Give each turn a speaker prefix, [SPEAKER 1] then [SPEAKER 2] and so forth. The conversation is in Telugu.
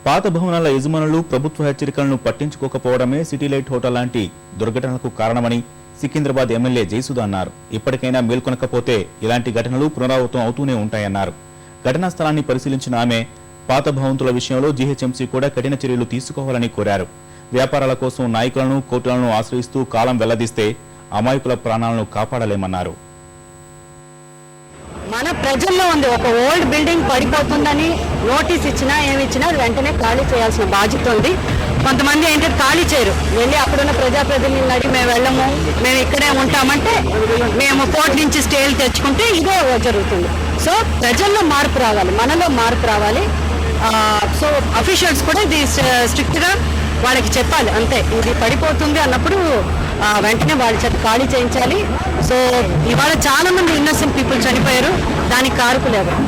[SPEAKER 1] పాత భవనాల యజమానులు ప్రభుత్వ హెచ్చరికలను పట్టించుకోకపోవడమే సిటీ లైట్ హోటల్ లాంటి దుర్ఘటనలకు కారణమని సికింద్రాబాద్ ఎమ్మెల్యే జయసుధ అన్నారు. ఇప్పటికైనా మేల్కొనకపోతే ఇలాంటి ఘటనలు పునరావృతం అవుతూనే ఉంటాయన్నారు. ఘటనా స్థలాన్ని పరిశీలించిన ఆమె పాత భవంతుల విషయంలో జీహెచ్ఎంసీ కూడా కఠిన చర్యలు తీసుకోవాలని కోరారు. వ్యాపారాల కోసం నాయకులను, కోర్టులను ఆశ్రయిస్తూ కాలం వెల్లదీస్తే అమాయకుల ప్రాణాలను కాపాడలేమన్నారు.
[SPEAKER 2] మన ప్రజల్లో ఉంది, ఒక ఓల్డ్ బిల్డింగ్ పడిపోతుందని నోటీస్ ఇచ్చినా ఏమిచ్చినా వెంటనే ఖాళీ చేయాల్సిన బాధ్యత ఉంది. కొంతమంది ఏంటంటే ఖాళీ చేయరు, వెళ్ళి అక్కడున్న ప్రజాప్రతినిధులను అడిగి మేము వెళ్ళము, మేము ఇక్కడే ఉంటామంటే మేము కోర్టు నుంచి స్టేలు తెచ్చుకుంటే ఇదే జరుగుతుంది. సో ప్రజల్లో మార్పు రావాలి, మనలో మార్పు రావాలి. సో అఫీషియల్స్ కూడా ఇది స్ట్రిక్ట్గా వాళ్ళకి చెప్పాలి. అంతే, ఇది పడిపోతుంది అన్నప్పుడు వెంటనే వాళ్ళ చేత ఖాళీ చేయించాలి. సో ఇవాళ చాలా మంది ఇన్నోసెంట్ పీపుల్ చనిపోయారు, దానికి కారకులు ఎవరు?